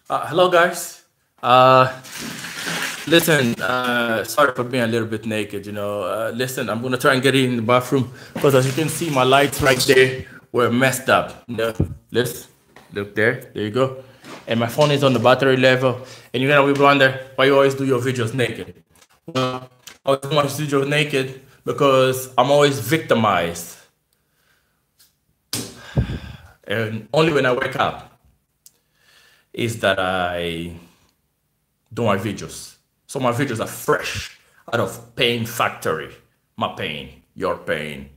Hello, guys. Listen, sorry for being a little bit naked. Listen, I'm gonna try and get in the bathroom because, as you can see, my lights right there were messed up. Let's look there. There you go. And my phone is on the battery level. And you're gonna wonder why you always do your videos naked. Well, I always do my videos naked because I'm always victimized, and only when I wake up is that I do my videos. So my videos are fresh out of pain factory. My pain, your pain,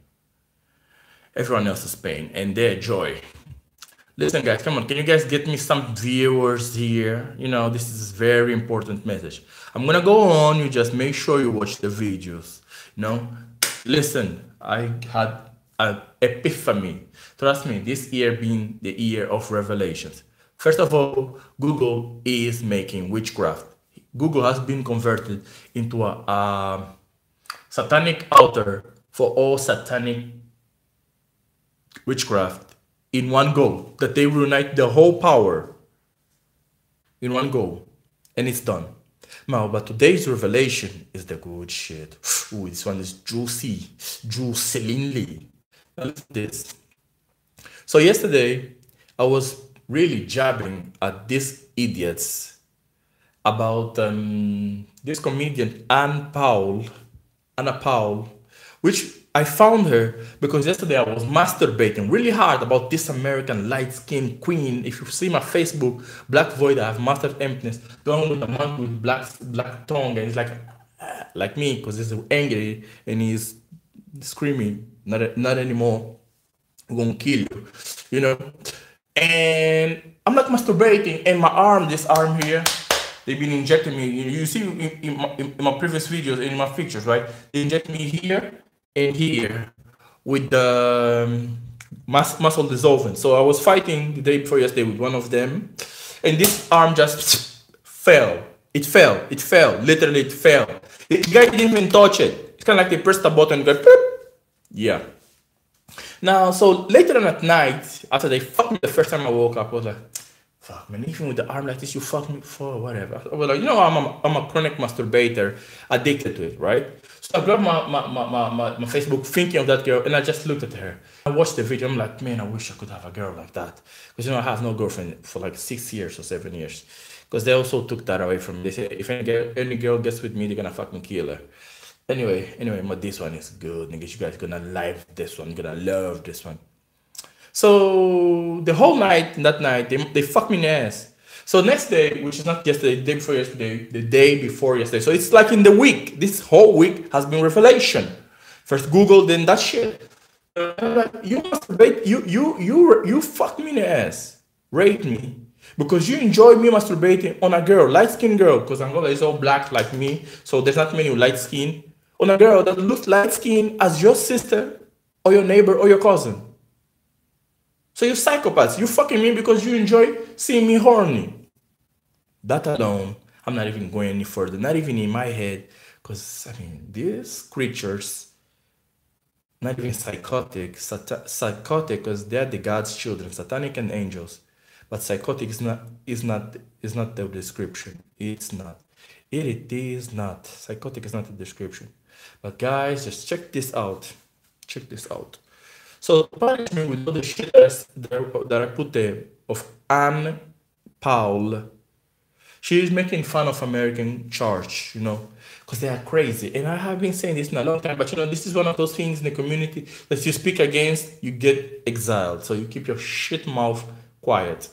everyone else's pain, and their joy. Listen, guys, come on. Can you guys get me some viewers here? This is a very important message. I'm gonna go on. You just make sure you watch the videos. Listen, I had an epiphany. Trust me, this year being the year of revelations. First of all, Google is making witchcraft. Google has been converted into a satanic altar for all satanic witchcraft in one go. That they will unite the whole power in one go. And it's done. Now, but today's revelation is the good shit. Ooh, this one is juicy. Juicilingly. Now listen to this. So yesterday, I was really jabbing at these idiots about this comedian Anna Paul, which I found her because yesterday I was masturbating really hard about this American light-skinned queen. If you see my Facebook, Black Void, I have mastered emptiness. The one with a man with black tongue, and he's like me, because he's angry and he's screaming, not anymore. I'm gonna kill you. And I'm not masturbating, and this arm here, they've been injecting me. You see in my previous videos, in my pictures, right? They inject me here and here with the muscle dissolvent. So I was fighting the day before yesterday with one of them, and this arm just fell. It fell. Literally, it fell. The guy didn't even touch it. It's kind of like they pressed a button and go, boop. Yeah. Now, so later on at night, after they fucked me the first time I woke up, I was like, fuck, man, even with the arm like this, you fucked me for whatever. I was like, I'm a chronic masturbator, addicted to it, right? So I grabbed my Facebook thinking of that girl, and I just looked at her. I watched the video, I'm like, man, I wish I could have a girl like that. Because, I have no girlfriend for like 6 years or 7 years. Because they also took that away from me. They said, if any girl gets with me, they're gonna fucking kill her. Anyway, but this one is good, niggas. You guys gonna like this one, gonna love this one. So the whole night, that night, they fucked me in the ass. So next day, which is not yesterday, the day before yesterday, the day before yesterday. So it's like in the week. This whole week has been revelation. First Google, then that shit. You masturbate, you fucked me in the ass, raped me, because you enjoy me masturbating on a girl, light skinned girl, because Angola is all black like me, so there's not many light skin. On a girl that looks light skinned as your sister or your neighbor or your cousin. So you psychopaths, you fucking me because you enjoy seeing me horny. That alone, I'm not even going any further, not even in my head, because these creatures, not even psychotic, because they're the God's children, satanic and angels. But psychotic is not the description. It's not. It is not. Psychotic is not the description. But guys, just check this out. Check this out. So punish me with all the shit that I put there of Anne Paul. She is making fun of American church, because they are crazy. And I have been saying this in a long time, but this is one of those things in the community that you speak against, you get exiled. So you keep your shit mouth quiet.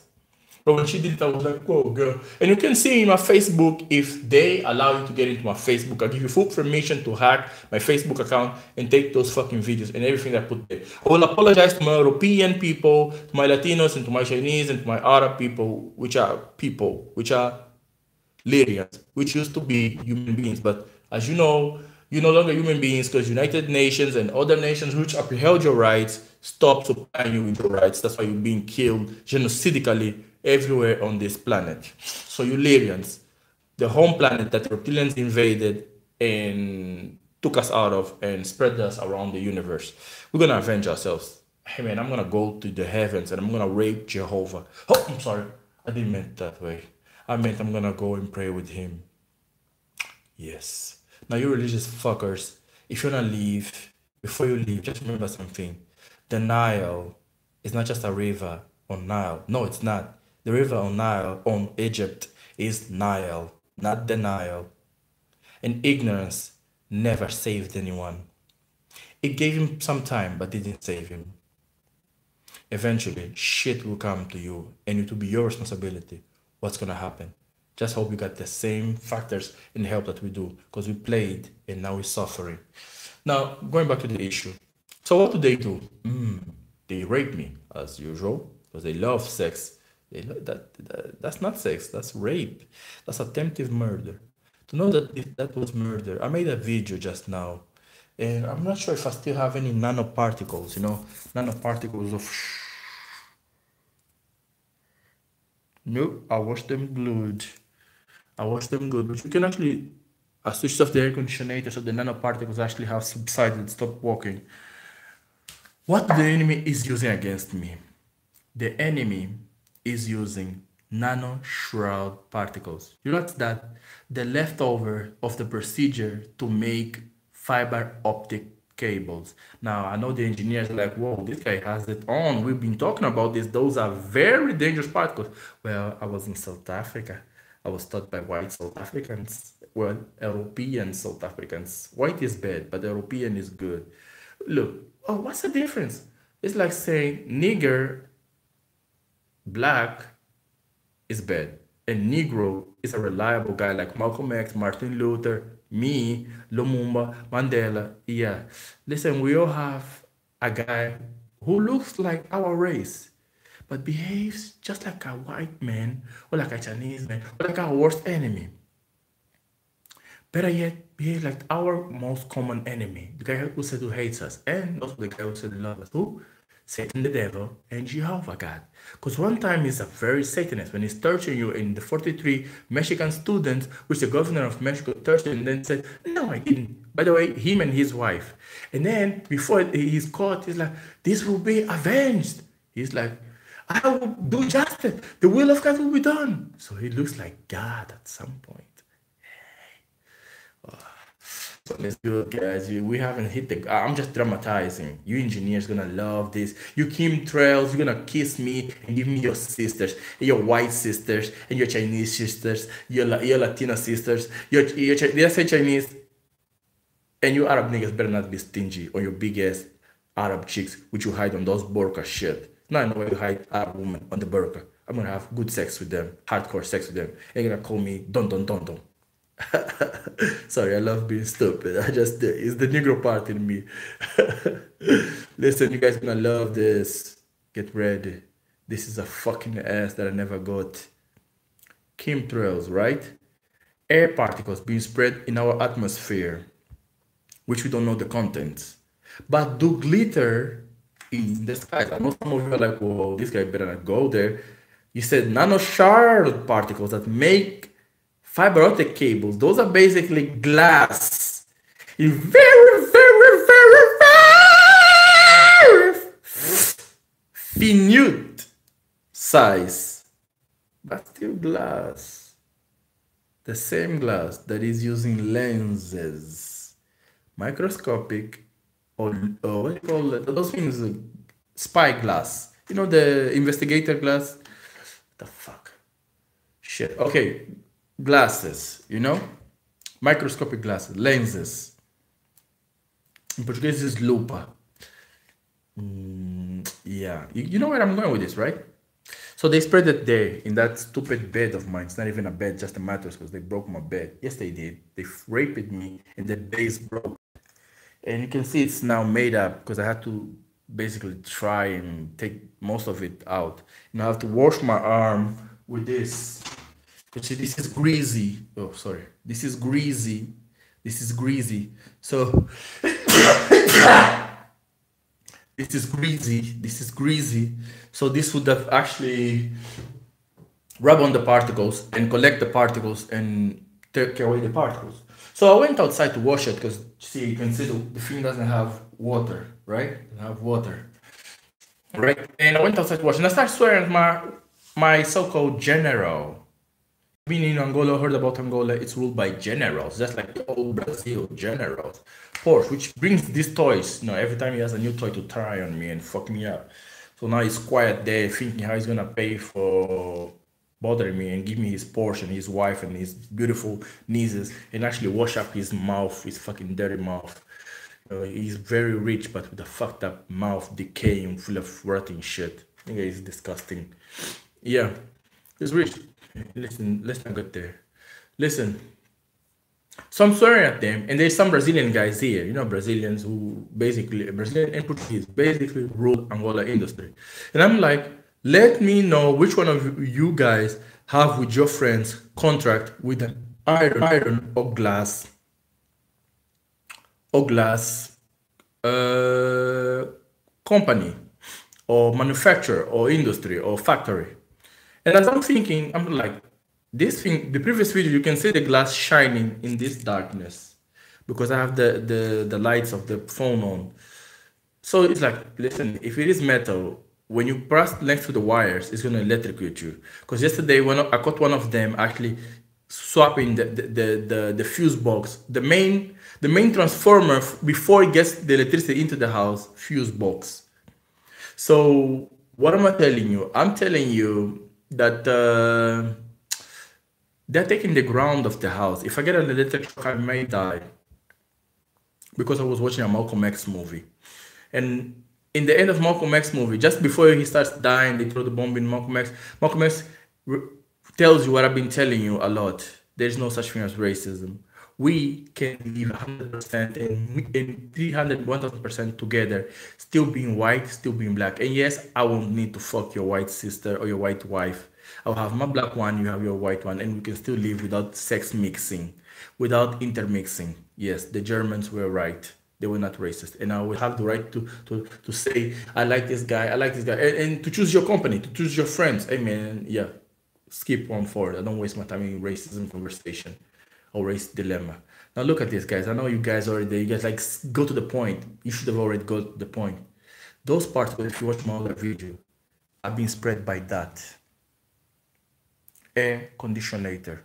But when she did it, I was like, whoa, girl. And you can see in my Facebook, if they allow you to get into my Facebook, I give you full permission to hack my Facebook account and take those fucking videos and everything I put there. I will apologize to my European people, to my Latinos, and to my Chinese, and to my Arab people, which are Lyrians, which used to be human beings. But as you know, you're no longer human beings because United Nations and other nations which upheld your rights stopped supplying you with your rights. That's why you're being killed genocidically everywhere on this planet. So you Lyrians, the home planet that reptilians invaded and took us out of and spread us around the universe, we're going to avenge ourselves. Hey man, I'm going to go to the heavens and I'm going to rape Jehovah. Oh, I'm sorry. I didn't mean it that way. I meant I'm gonna go and pray with him. Yes. Now, you religious fuckers, if you wanna leave, before you leave, just remember something. The Nile is not just a river on Nile. No, it's not. The river on Nile, on Egypt, is Nile, not the Nile. And ignorance never saved anyone. It gave him some time, but didn't save him. Eventually, shit will come to you, and it will be your responsibility. What's gonna happen? Just hope you got the same factors and help that we do, because we played and now we're suffering. Now, going back to the issue. So what do they do? They rape me, as usual, because they love sex. That's not sex, that's rape. That's attempted murder. To know that if that was murder, I made a video just now, and I'm not sure if I still have any nanoparticles, nanoparticles of. Nope, I washed them glued. I washed them good, but you can actually switch off the air conditioner so the nanoparticles actually have subsided, stop working. What the enemy is using against me? The enemy is using nano shroud particles. You know what's that? The leftover of the procedure to make fiber optic cables. Now, I know the engineers are like, whoa, this guy has it on. We've been talking about this. Those are very dangerous particles. Well, I was in South Africa. I was taught by white South Africans. Well, European South Africans. White is bad, but European is good. Look, oh, what's the difference? It's like saying nigger, black is bad, and Negro is a reliable guy like Malcolm X, Martin Luther, me, Lumumba, Mandela. Yeah, listen, we all have a guy who looks like our race, but behaves just like a white man, or like a Chinese man, or like our worst enemy. Better yet, behave like our most common enemy, the guy who said who hates us, and also the guy who said he loves us. Who? Satan the devil and Jehovah God. Because one time he's a very Satanist when he's torturing you in the 43 Mexican students, which the governor of Mexico tortured and then said, no, I didn't. By the way, him and his wife. And then before he's caught, he's like, this will be avenged. He's like, I will do justice. The will of God will be done. So he looks like God at some point. So let's do it, guys. We haven't hit the. I'm just dramatizing. You engineers gonna love this. You Kim Treils, you're gonna kiss me and give me your sisters, and your white sisters, and your Chinese sisters, your Latina sisters. Did I say Chinese? And you Arab niggas better not be stingy on your big ass Arab chicks, which you hide on those burqa shit. Now I know why you hide Arab women on the burqa. I'm gonna have good sex with them, hardcore sex with them. And you're gonna call me don don don don. Sorry, I love being stupid. It's the Negro part in me. Listen, you guys gonna love this. Get ready. This is a fucking ass that I never got. Chemtrails, right? Air particles being spread in our atmosphere, which we don't know the contents, but do glitter in the skies. I know some of you are like, whoa, this guy better not go there. You said nano shard particles that make fiber optic cables. Those are basically glass in very, very, very, very minute size, but still glass. The same glass that is using lenses, microscopic, or what do you call it? Those things, spy glass. You know, the investigator glass? The fuck? Shit. Okay. Glasses, microscopic glasses, lenses. In Portuguese is lupa. Yeah, you know where I'm going with this, right? So they spread it there in that stupid bed of mine. It's not even a bed, just a mattress, because they broke my bed. Yes, they did. They raped me and the base broke. And you can see it's now made up because I had to basically try and take most of it out. I have to wash my arm with this. You see, this is greasy. Oh, sorry. This is greasy. This is greasy. So, this is greasy. This is greasy. So this would have actually rub on the particles and collect the particles and take away the particles. So I went outside to wash it because, see, you can see the thing doesn't have water, right? It doesn't have water, right? And I went outside to wash, and I started swearing at my so-called general. been in Angola, heard about Angola. It's ruled by generals, just like the old Brazil generals. Porsche, which brings these toys. Every time he has a new toy to try on me and fuck me up. So now he's quiet there, thinking how he's gonna pay for bothering me and give me his Porsche and his wife and his beautiful nieces and actually wash up his mouth, his fucking dirty mouth. He's very rich, but with a fucked up mouth, decaying, full of rotting shit. I think it's disgusting. Yeah, he's rich. Listen, let's not get there. Listen, so I'm swearing at them, and there's some Brazilian guys here, Brazilians who basically, Brazilian and Portuguese, basically rule Angola industry. And I'm like, let me know which one of you guys have with your friends contract with an iron or glass company or manufacturer or industry or factory. And as I'm thinking, I'm like, this thing, the previous video, you can see the glass shining in this darkness because I have the lights of the phone on. So it's like, listen, if it is metal, when you press next to the wires, it's going to electrocute you. Because yesterday, when I caught one of them actually swapping the fuse box, the main transformer before it gets the electricity into the house, fuse box. So what am I telling you? I'm telling you that they're taking the ground of the house. If I get an electric shock, I may die. Because I was watching a Malcolm X movie. And in the end of Malcolm X movie, just before he starts dying, they throw the bomb in Malcolm X. Malcolm X tells you what I've been telling you a lot. There's no such thing as racism. We can live 100% and 300, 1000% together, still being white, still being black. And yes, I won't need to fuck your white sister or your white wife. I'll have my black one, you have your white one, and we can still live without sex mixing, without intermixing. Yes, the Germans were right. They were not racist. And I will have the right to say, I like this guy, and to choose your company, to choose your friends. Hey man, yeah, skip on forward. I don't waste my time in racism conversation or race dilemma. Now look at this, guys. I know you guys already, you guys like, go to the point. You should have already got to the point. Those parts, if you watch my other video, have been spread by that. Air conditioner.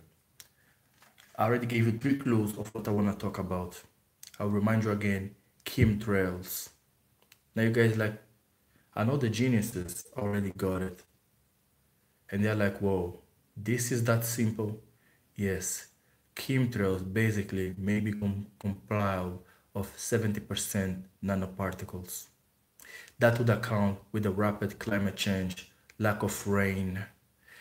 I already gave you 3 clues of what I want to talk about. I'll remind you again, Chem Treils. Now you guys like, I know the geniuses already got it. And they're like, whoa, this is that simple? Yes. Chem Treils basically may be compiled of 70% nanoparticles. That would account with the rapid climate change, lack of rain,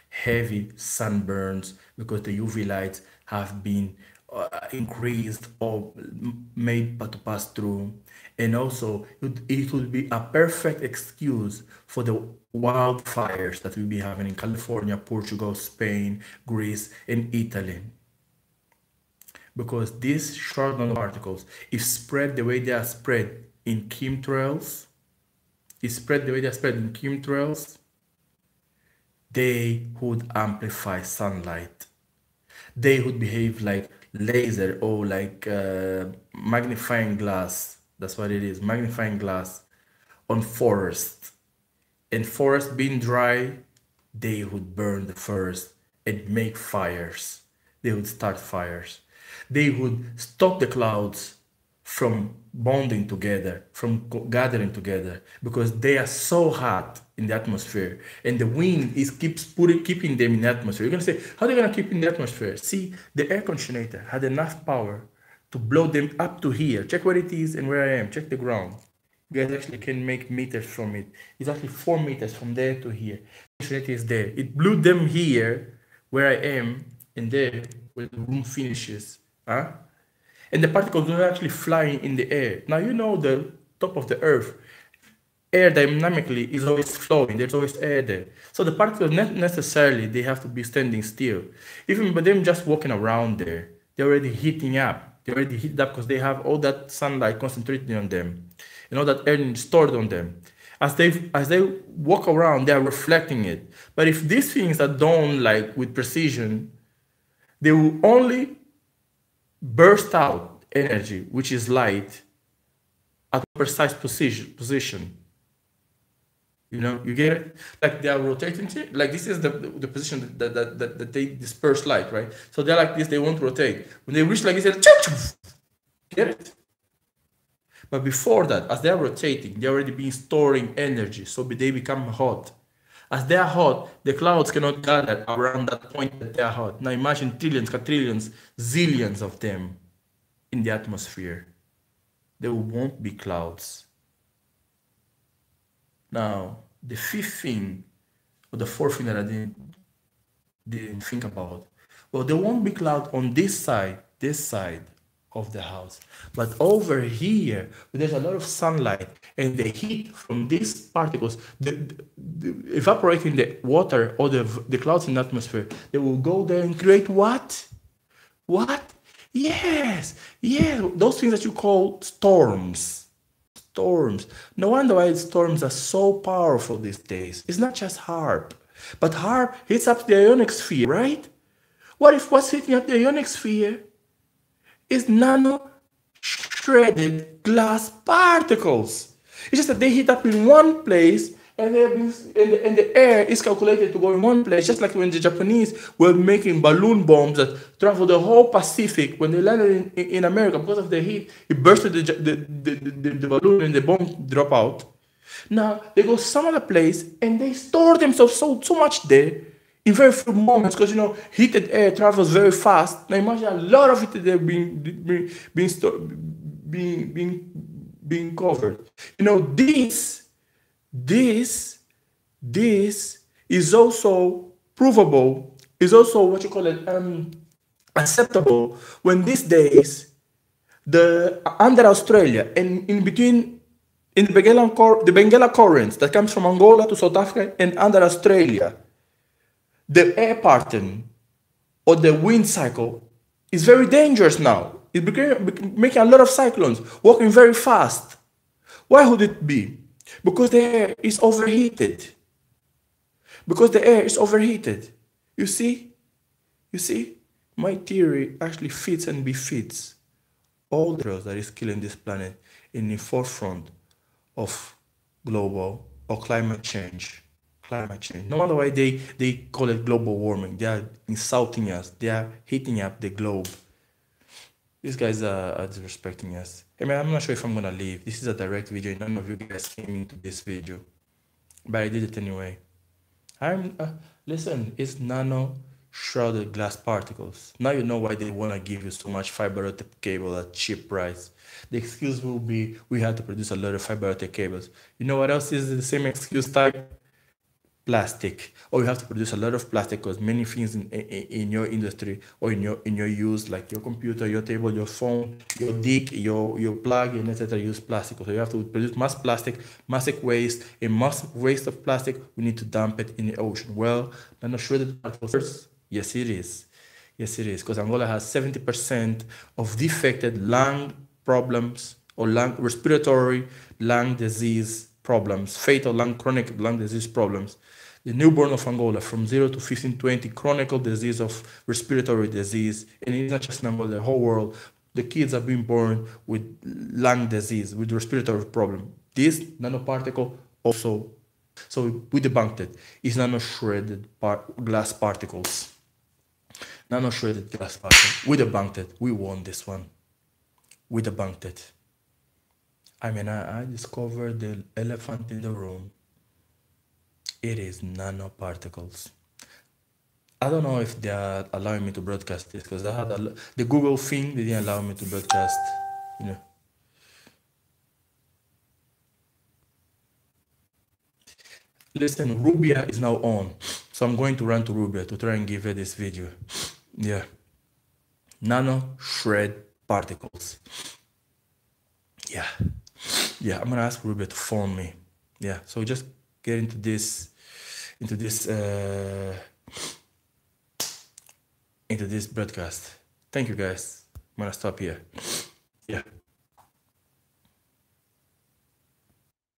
heavy sunburns because the UV lights have been increased or made to pass through. And also it would be a perfect excuse for the wildfires that we'll be having in California, Portugal, Spain, Greece, and Italy. Because these short nanoparticles, if spread the way they are spread in chemtrails, they would amplify sunlight. They would behave like laser or like magnifying glass. That's what it is, magnifying glass on forest. And forest being dry, they would burn the forest and make fires. They would start fires. They would stop the clouds from bonding together, from gathering together, because they are so hot in the atmosphere, and the wind keeps keeping them in the atmosphere. You're gonna say, how are they gonna keep in the atmosphere? See, the air conditioner had enough power to blow them up to here. Check where it is and where I am. Check the ground. You guys actually can make meters from it. It's actually 4 meters from there to here. The conditioner is there. It blew them here, where I am, and there, where the room finishes. And the particles are actually flying in the air. Now, the top of the earth, air dynamically is always flowing. There's always air there. So the particles, not necessarily, they have to be standing still. Even by them just walking around there, they're already heating up. They already heated up because they have all that sunlight concentrated on them and all that air stored on them. As they walk around, they are reflecting it. But if these things are done like with precision, they will only burst out energy, which is light, at a precise position. You know, you get it? Like they are rotating, like this is the position that they disperse light, right? So they're like this, they won't rotate. When they reach like this, get it? But before that, as they are rotating, they already been storing energy, so they become hot. As they are hot, the clouds cannot gather around that point that they are hot. Now imagine trillions, quadrillions, zillions of them in the atmosphere. There won't be clouds. Now, the fifth thing, or the fourth thing that I didn't think about, well, there won't be cloud on this side of the house. But over here, there's a lot of sunlight, and the heat from these particles, evaporating the water or the clouds in the atmosphere, they will go there and create what? What? Yes, those things that you call storms. Storms. No wonder why storms are so powerful these days. It's not just HAARP, but HAARP hits up the ionic sphere, right? What if what's hitting up the ionic sphere is nano shredded glass particles? It's just that they hit up in one place, and the air is calculated to go in one place, just like when the Japanese were making balloon bombs that travel the whole Pacific. When they landed in America, because of the heat, it bursted the balloon and the bomb drop out. Now they go some other place and they store themselves so much there in very few moments, because you know heated air travels very fast. Now imagine a lot of it there being covered. You know, this is also provable, is also what you call it, acceptable, when these days under Australia and in between, in the Benguela currents that comes from Angola to South Africa and under Australia, the air pattern or the wind cycle is very dangerous now. It's making a lot of cyclones, walking very fast. Why would it be? Because the air is overheated. Because the air is overheated. You see? You see? My theory actually fits and befits all the that is killing this planet in the forefront of global or climate change. Climate change. No wonder why they call it global warming. They are insulting us. They are heating up the globe. These guys are disrespecting us. Hey man, I'm not sure if I'm gonna leave. This is a direct video. None of you guys came into this video, but I did it anyway. Listen, it's nano shrouded glass particles. Now you know why they wanna give you so much fiber optic cable at cheap price. The excuse will be we had to produce a lot of fiber optic cables. You know what else is the same excuse type? Plastic. Or you have to produce a lot of plastic, because many things in your industry or in your use, like your computer, your table, your phone, your dick, your plug, and etc., use plastic. So you have to produce mass plastic, massive waste, and mass waste of plastic. We need to dump it in the ocean. Well, nano shredded particles. Yes, it is. Yes, it is, because Angola has 70% of defected lung problems or respiratory lung disease problems, fatal chronic lung disease problems. The newborn of Angola from 0 to 15, 20, chronic disease of respiratory disease, and it's not just in Angola, the whole world. The kids are being born with lung disease, with respiratory problem. This nanoparticle also, so we debunked it. It's nano-shredded glass particles. Nano-shredded glass particles. We debunked it. We won this one. We debunked it. I mean, I discovered the elephant in the room. It is nanoparticles. I don't know if they are allowing me to broadcast this, because I had the Google thing, they didn't allow me to broadcast, you know. Listen, Rubia is now on, so I'm going to run to Rubia to try and give her this video. Yeah. Nano shred particles. Yeah. Yeah, I'm gonna ask Rubia to phone me. Yeah, so just get into this broadcast. Thank you guys. I'm gonna stop here. Yeah.